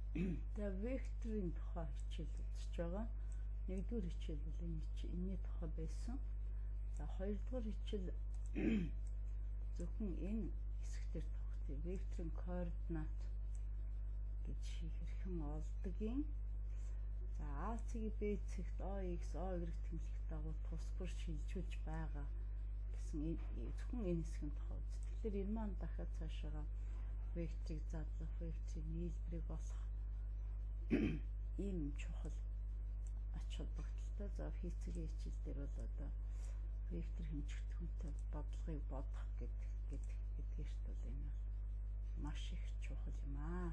За векторын тухай хичээл үзэж байгаа. Нэгдүгээр хичээл бол энэний тухай байсан. За хоёрдугаар хичээл зөвхөн энэ хэсгээр тогтъё. Векторын координат гэж хэрхэн олдгийн. За А-ийг Б-т ОХ, ОY тэмцэх дагуу тус бүр шилжүүлж байгаа гэсэн зөвхөн энэ хэсгийн тухай үз. Тэгэхээр энэ маань дахиад цаашаа векторыг задлах, векторын нийлбэрийг олох ийм чухал ач холбогдолтой. За физикийн хичээл дээр бол одоо вектор хэмжигдэхүүнтэй бодлогыг бодох гэдгээрт бол энэ маш их чухал юм аа.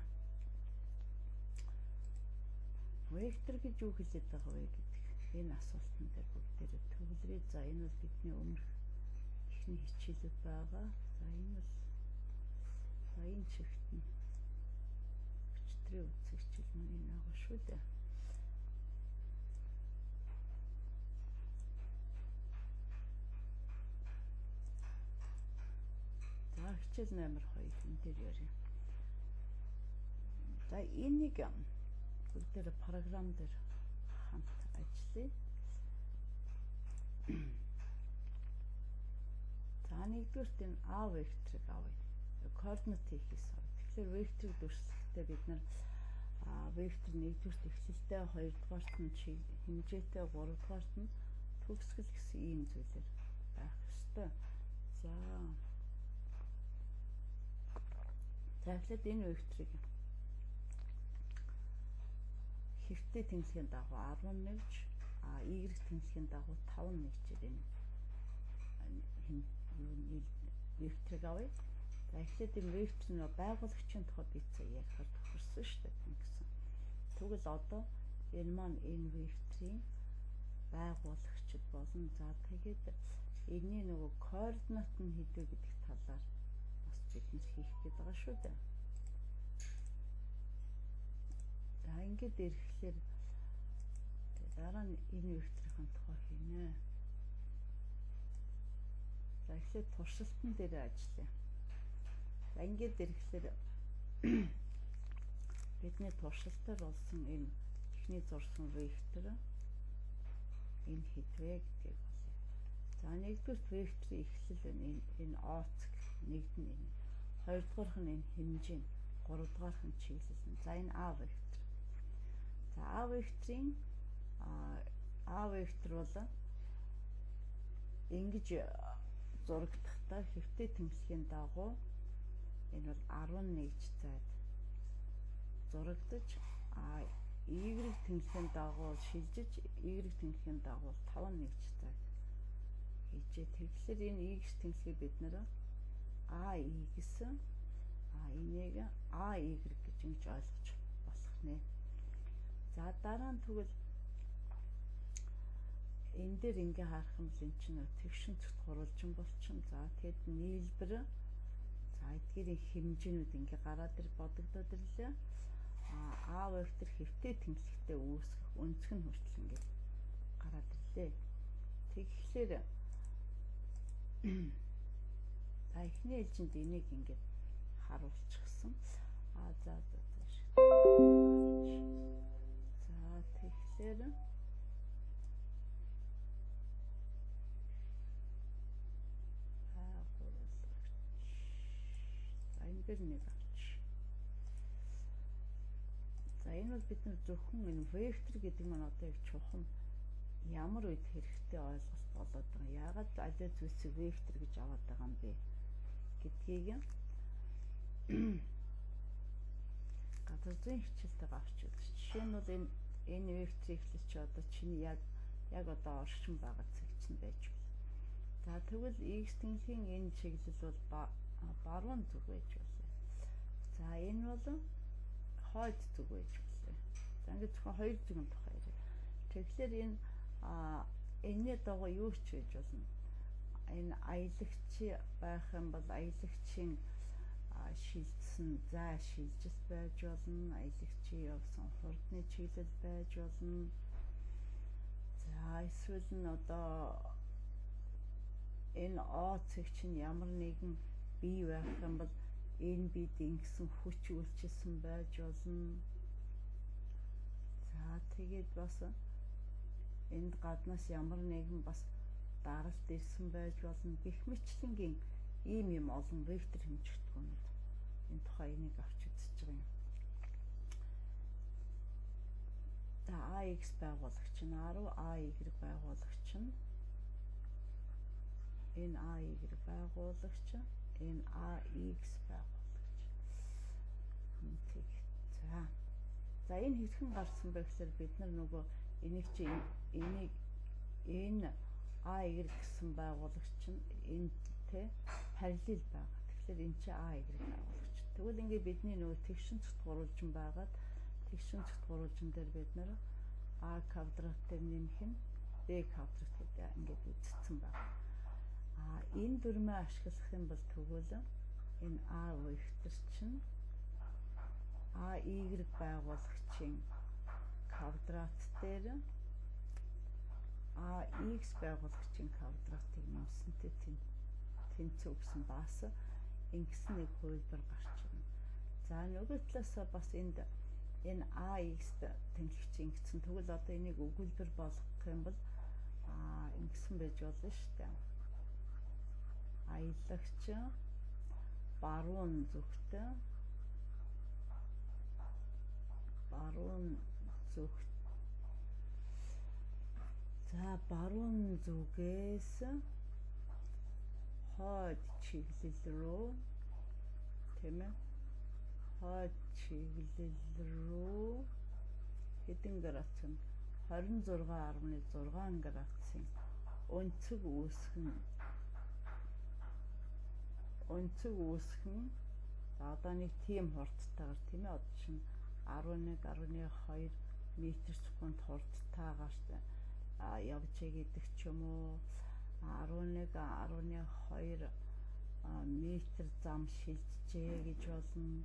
Вектор гэж юу хэлээд байгаа вэ гэдэг энэ асуултан дээр бүгдээрээ төгөлрөө. За энэ бол бидний өмнөх эхний хичээлүүд байгаа. За энэ бол энэ чигт нь өчтөрийн үсэг хичээл мөн энэ байгаа шүү дээ. За хичээл номер 2 энэ дээр ярив. За энийг бүгдээр програм дээр хамт ажиллая. За нэгдүгээрт энэ А векторыг авъя. Координат хийхээс авъя. Тэгэхээр векторыг дүрслэхдээ бид нар вектор нэгдүгээрт эхлэлтэй, хоёрдугаарт нь хэмжээтэй, гуравдугаарт нь төгсгөл гэсэн ийм зүйлээр байх ёстой. За эхлээд энэ векторыг хэвтэй тэмцэхийн дагуу 10 нэгж, Y тэмцэхийн дагуу 5 нэгжээр энэ векторыг авъя. За эхлээд энэ вектор нь байгуулагчийн тухай бид ярихаар тохирсон шүү дээ гэсэн. Тэгвэл одоо энэ маань энэ векторын байгуулагчд болно. За тэгээд энэний нөгөө координат нь хэдэ гэдэг талаар бас бид нэр хийх гээд байгаа шүү дээ. За ингээд ирэхлээр дараа нь энэ векторын тухай хийнэ. За эхлээд туршилтан дээр ажиллая. За ингээд ирэхлээр бидний туршилтаар болсон энэ эхний зурсан вектор энэ хэдвэ гэдгийг болъё. За нэгдүгээр векторын эхлэл энэ ОЦ нэгдэн энэ. Хоёрдугаарх нь энэ хэмжээ, гуравдугаарх нь чиглэл нь. За энэ А вектор. За А вектор бол ингэж зурагдахдаа хэвтэй тэмцэхийн дагуу энэ бол 11 зайд зурагдаж Y тэмцэхийн дагуу шилжиж Y тэмцэхийн дагуу 5 нэгж зайд хийжээ. Тэгэхээр энэ X тэмцэгийг бид нэр AY гэсэн энийг AY гэж ингэж ойлгож болох нэ. За дараа нь тэгвэл энэ дээр ингээ харах юм бол эн чинь тэгшин цогт хуралжин болчин. За тэгэд нийлбэр за эдгээрийн хэмжээнүүд ингээ гараад ир бодогдоод ирлээ. А вектор хэвтэй тэмцэхтэй үүсгэх өнцг нь хүртэл ингээ гараад ирлээ. Тэгэхээр за эхний ээлжинд энийг ингээ харуулчихсан. За тэгэхээр ингээд нэг авч. За энэ бол бид нар зөвхөн энэ вектор гэдэг нь одоо их чухал ямар үед хэрэгтэй ойлголт болоод байгаа. Яагаад аль зүйлсийг вектор гэж аваад байгаа юм бэ гэдгийг газар зүйн хичээлтэй авч үзэж. Жишээ нь бол энэ векторыг эхлэлч одоо чиний яг одоо оршин байгаа цаг чинь байж байна. За тэгвэл X тэнхийн энэ чиглэл бол баруун зүг байж болно. За энэ бол хойд зүг байж болно. За ингээд зөвхөн хоёр зүгийн тухай яриа. Тэгэхээр энэ энэний дагуу юу ч хийж болно. Энэ аялагч байх юм бол аялагчийн шилжсэн зай шилжилт байж болно. Аялагчийн явсан хурдны чиглэл байж болно. За эсвэл нь одоо энэ ОЦ чинь ямар нэгэн бий байх юм бол энэ бид ингэсэн хүч үйлчилсэн байж болно. За тэгээд бас энд гаднаас ямар нэгэн бас даралт ирсэн байж болно. Гэх мэтлэнгийн ийм юм олон вектор хэмжигдэхүүнүүд энэ тухай энийг авч үзэж байгаа юм. За AX байгуулагч нь 10 AY байгуулагч нь энэ AY байгуулагч энэ AX байгуулагч. За энэ хэрхэн гарсан бэ гэхээр бид нар нөгөө энийг энэ AY гэсэн байгуулагч нь энэтэй параллел байгаа. Тэгэхээр энэ чинь AY байгуулагч. Тэгвэл ингээд бидний нөгөө тэгшин цогтгоруулжин байгаад тэгшин цогтгоруулжин дээр бид нар A квадратыг нэмэх нь B квадрат гэдэг ингээд үзсэн байна. Энэ дүрмээ ашиглах юм бол тэгвэл энэ A вектор чинь AY байгуулагчийн квадрат дээр AX байгуулагчийн квадратыг нэмсэнтэй тэнцүү гэсэн бас ингэсэн нэг хувилбар гарч ирнэ. За нөгөө талаасаа бас энэ AX-д тэнхэгч ингэсэн. Тэгвэл одоо энийг өгүүлбэр болгох юм бол ингэсэн байж болно шүү дээ. Аялагч баруун зүгт за баруун зүгээс хойд чиглэл рүү тийм ээ хойд чиглэл рүү хэдэн градус нь 26.6 градусын өнцөг үүсгэн одоо нэг тийм хурдтайгаар тийм ээ одоо чинь 11.2 метр секунд хурдтайгаар явж гэдэг ч юм уу 11.2 метр зам шилжжээ гэж болно.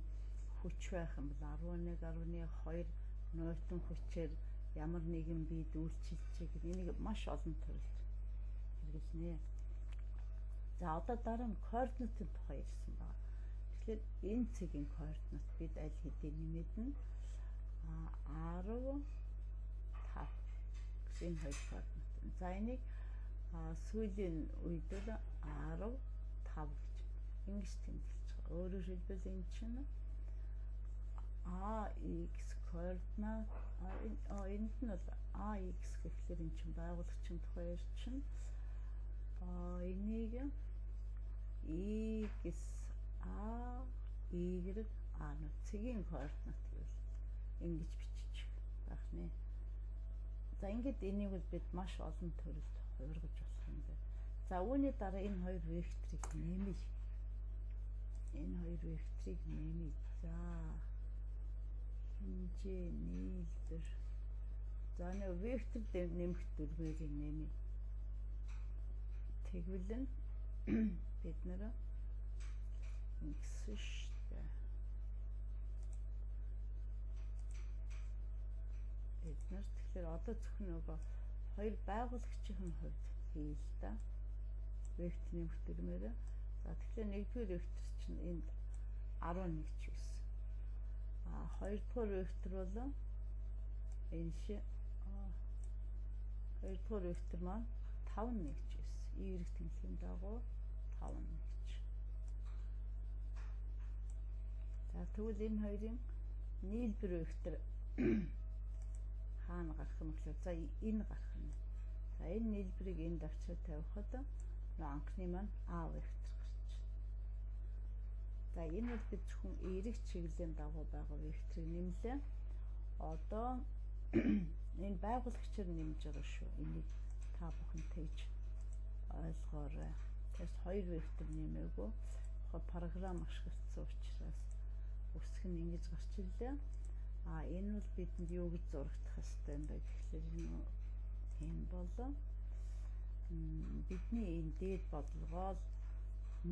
Хүч байх юм бол 11.2 ньютон хүчээр ямар нэгэн бие үйлчилжээ гэдэг энийг маш олон төрөлд хэрэгжинэ. За одоо дараа нь координатын тухай ярьсан байна. Тэгэхээр энэ цэгийн координат бид аль хэдийн нэмэдэн 10 5 гэсэн хоёр координат. За энийг сүүлийн үед л 10 5 гэж ингэж тэмдэглэж байгаа. Өөрөөр хэлбэл энэ чинь AX координат энд нь бол AX гэхлээр энэ чинь байгуулагчийн тухай ярьчин. Энийг X A Y цэгийн координат гэвэл ингэж бичиж байх нэ. За ингээд энийг бол бид маш олон төрөлд хувиргаж болох юм байна. За үүний дараа энэ хоёр векторыг нэмэе. За хэмжээ нийлбэр. За нэг вектор нэмэх дүрмээрийг нэмэе. Тэгвэл бид нэр ингэсэн штэ. Тэгэхээр одоо зөвхөн нөгөө хоёр байгуулагчийн хувьд хийл та. Вектор нэмэх дүрмээр. За тэгэхээр нэгдүгээр вектор чинь энд 11 ч байсан. Хоёрдугаар вектор бол энэ хоёрдугаар вектор маань 5 нэгж байсан. Y тэнцлийн дагуу 5 нэгж. За тэгвэл энэ хоёрын нийлбэр вектор хаана гарах юм бэ? За энэ гарах нь. За энэ нийлбэрийг энд авчираа тавихад анхны маань А вектор гарч. За энэ бол бид зөвхөн эерэг чиглэлийн дагуу байгаа векторыг нэмлээ. Одоо энэ байгуулагчаар нэмж байгаа шүү. Энийг та бүхэн тэгж ойлгоорой. Тэгээс хоёр вектор нэмээгөө програм ашигласан учраас үсэг нь ингэж гарч ирлээ. Энэ бол бидэнд юу гэж зурагдах ёстой юм бэ гэхлээр энэ болоо бидний энэ дээд бодлогоо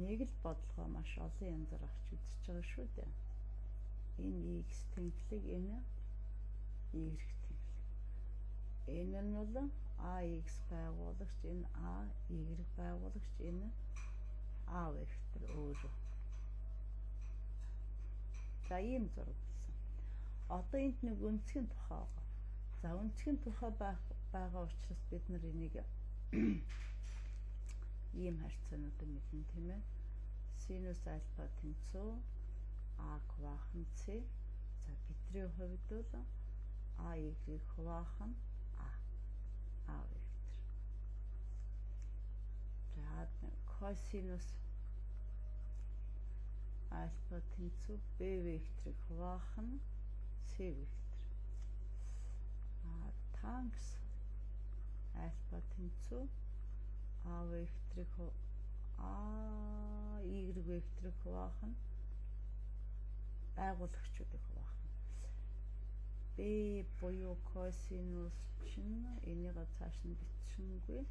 нэг л бодлогоо маш олон янзаар авч үзэж байгаа шүү дээ. Энэ X тэнхлэг, энэ Y тэнхлэг. Энэ нь бол AX байгуулагч, энэ AY байгуулагч, энэ A вектор өөрөө. За ийм зураг болсон. Одоо энд нэг өнцгийн тухай байгаа. За үнцгийн тухай байгаа учраас бид нар энийг ийм харьцаануудыг мэднэ тийм ээ. Синус альфа тэнцүү а хувахан c. За бидний хувьд бол а y хувахан а вектор. За косинус альфа тэнцүү b векторыг хувахан c вектор. Танкс альфа тэнцүү а векторыг y векторыг хувахан байгуулагчдыг хувахан. b буюу косинус чинь энийг цааш нь бичсэнгүй.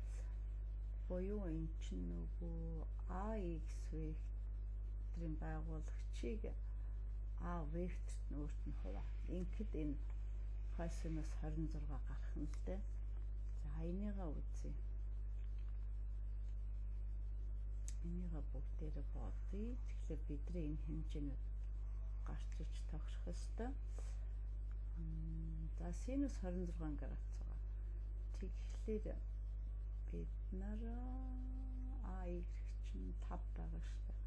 Буюу энэ чинь нөгөө ax векторын байгуулагчийг а векторт нь өөрт нь хуваа. Ингээд энэ косинус 26 гарах нь л дээ. За энийгээ үзье. Энийгээ бүгдээрээ бодъё. Тэгэхээр бидний энэ хэмжээнүүд гарч иж тогтсох ёстой. За синус 26 градус байгаа. Тэгэхээр бид нар y чинь 5 байгаа шүү дээ.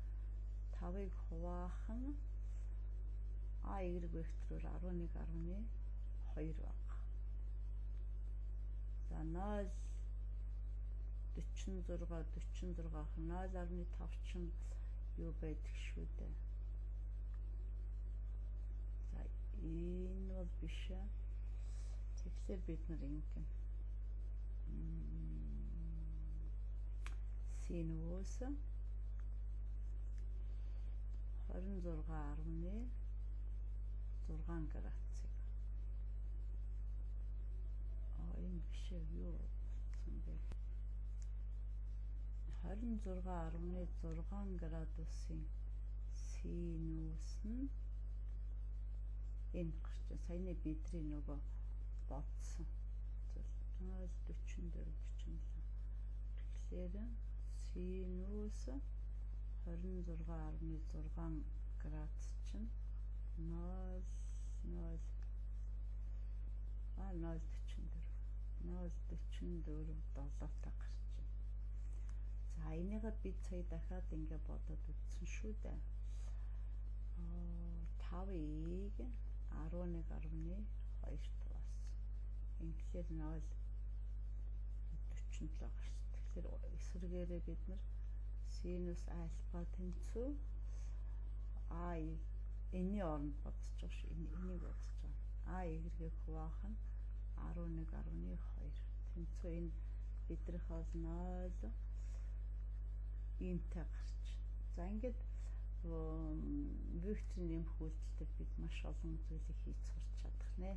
5-ыг хуваахан y вектороор 11.2 байгаа. За 0 46 0.5 чинь юу байдаг шүү дээ. За энэ бол биш ээ. Тэгэхээр бид нар ингэн синус 26.6 градусыг энэ биш ээ юу болсон бэ? 26.6 градусын синус нь энэ гарч саяны бидний нөгөө бодсон. 0.44 тэгэхээр синус 26.6 градус чинь 0.44 долоотой гарч байна. За энийгээ бид сая дахиад ингэ бодоод үзсэн шүү дээ. 5-ыг 11.2 болсон. Ингээд 0.47 гарч. Тэгэхээр эсвэргээрээ бид нар синус альфа тэнцүү энэний оронд бодож байгаа шүү. Энийг бодож байгаа. Y-ийг хуваах нь 11.2 тэнцүү энэ бидрэх бол 0 иймтэй гарч. За ингээд векторын нэмэх үйлдэлтэй бид маш олон зүйлийг хийж сурч чадах нэ.